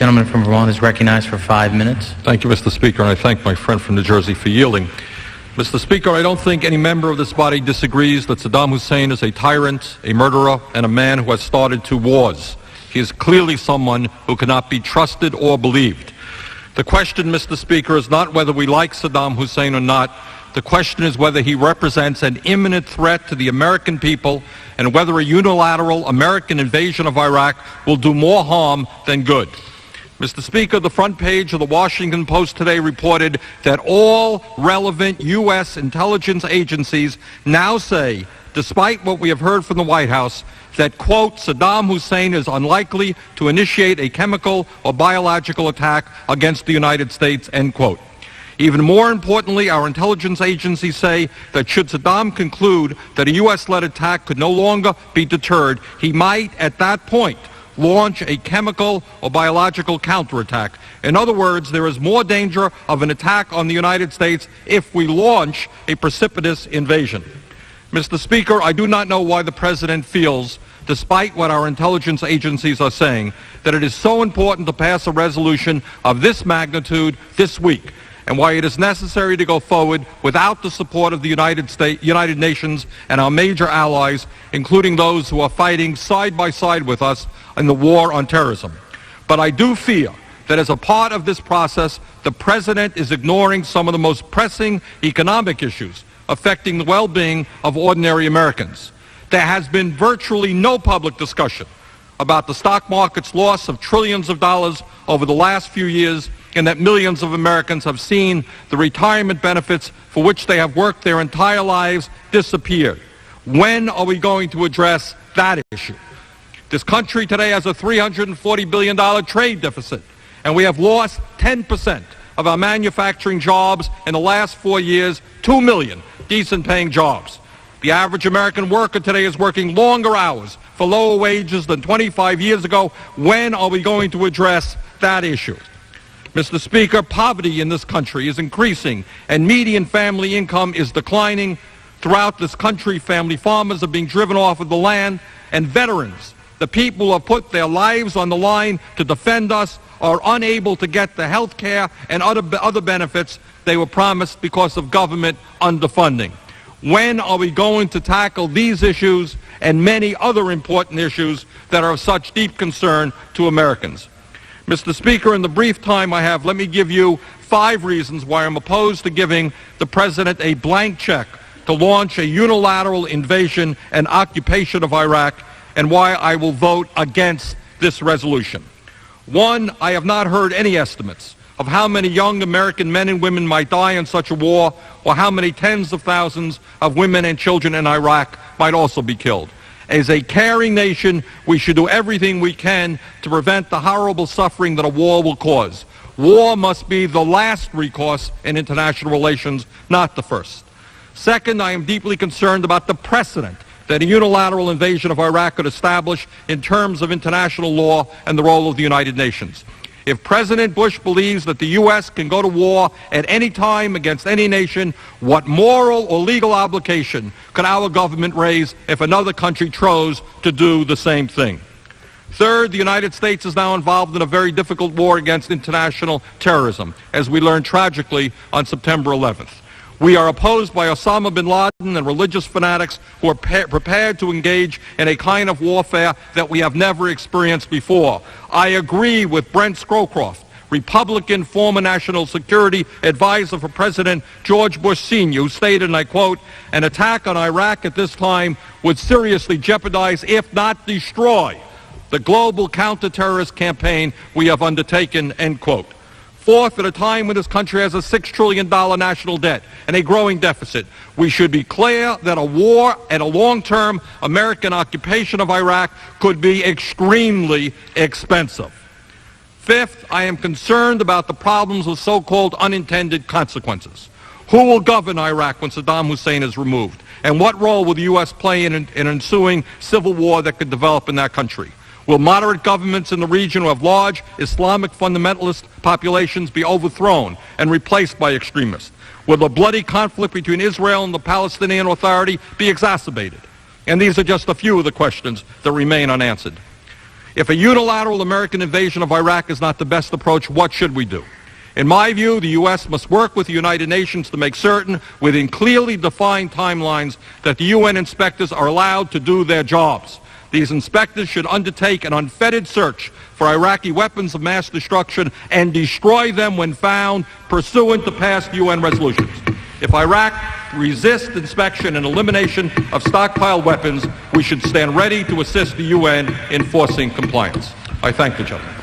Gentleman from Vermont is recognized for 5 minutes. Thank you, Mr. Speaker, and I thank my friend from New Jersey for yielding. Mr. Speaker, I don't think any member of this body disagrees that Saddam Hussein is a tyrant, a murderer, and a man who has started 2 wars. He is clearly someone who cannot be trusted or believed. The question, Mr. Speaker, is not whether we like Saddam Hussein or not. The question is whether he represents an imminent threat to the American people and whether a unilateral American invasion of Iraq will do more harm than good. Mr. Speaker, the front page of the Washington Post today reported that all relevant U.S. intelligence agencies now say, despite what we have heard from the White House, that, quote, Saddam Hussein is unlikely to initiate a chemical or biological attack against the United States, end quote. Even more importantly, our intelligence agencies say that should Saddam conclude that a U.S.-led attack could no longer be deterred, he might, at that point, launch a chemical or biological counterattack. In other words, there is more danger of an attack on the United States if we launch a precipitous invasion. Mr. Speaker, I do not know why the President feels, despite what our intelligence agencies are saying, that it is so important to pass a resolution of this magnitude this week, and why it is necessary to go forward without the support of the United Nations and our major allies, including those who are fighting side by side with us in the war on terrorism. But I do fear that as a part of this process, the President is ignoring some of the most pressing economic issues affecting the well-being of ordinary Americans. There has been virtually no public discussion about the stock market's loss of trillions of dollars over the last few years, and that millions of Americans have seen the retirement benefits for which they have worked their entire lives disappear. When are we going to address that issue? This country today has a $340 billion trade deficit, and we have lost 10% of our manufacturing jobs in the last 4 years, 2 million decent-paying jobs. The average American worker today is working longer hours for lower wages than 25 years ago. When are we going to address that issue? Mr. Speaker, poverty in this country is increasing and median family income is declining. Throughout this country, family farmers are being driven off of the land, and veterans, the people who have put their lives on the line to defend us, are unable to get the health care and other benefits they were promised because of government underfunding. When are we going to tackle these issues and many other important issues that are of such deep concern to Americans? Mr. Speaker, in the brief time I have, let me give you 5 reasons why I'm opposed to giving the President a blank check to launch a unilateral invasion and occupation of Iraq, and why I will vote against this resolution. 1, I have not heard any estimates of how many young American men and women might die in such a war, or how many tens of thousands of women and children in Iraq might also be killed. As a caring nation, we should do everything we can to prevent the horrible suffering that a war will cause. War must be the last recourse in international relations, not the first. Second, I am deeply concerned about the precedent that a unilateral invasion of Iraq could establish in terms of international law and the role of the United Nations. If President Bush believes that the U.S. can go to war at any time against any nation, what moral or legal obligation could our government raise if another country chose to do the same thing? Third, the United States is now involved in a very difficult war against international terrorism, as we learned tragically on September 11th. We are opposed by Osama bin Laden and religious fanatics who are prepared to engage in a kind of warfare that we have never experienced before. I agree with Brent Scowcroft, Republican former National Security Advisor for President George Bush Sr., who stated, and I quote, "An attack on Iraq at this time would seriously jeopardize, if not destroy, the global counter-terrorist campaign we have undertaken," end quote. Fourth, at a time when this country has a $6 trillion national debt and a growing deficit, we should be clear that a war and a long-term American occupation of Iraq could be extremely expensive. Fifth, I am concerned about the problems of so-called unintended consequences. Who will govern Iraq when Saddam Hussein is removed? And what role will the U.S. play in an ensuing civil war that could develop in that country? Will moderate governments in the region who have large Islamic fundamentalist populations be overthrown and replaced by extremists? Will the bloody conflict between Israel and the Palestinian Authority be exacerbated? And these are just a few of the questions that remain unanswered. If a unilateral American invasion of Iraq is not the best approach, what should we do? In my view, the U.S. must work with the United Nations to make certain, within clearly defined timelines, that the UN inspectors are allowed to do their jobs. These inspectors should undertake an unfettered search for Iraqi weapons of mass destruction and destroy them when found, pursuant to past UN resolutions. If Iraq resists inspection and elimination of stockpiled weapons, we should stand ready to assist the UN in enforcing compliance. I thank the gentleman.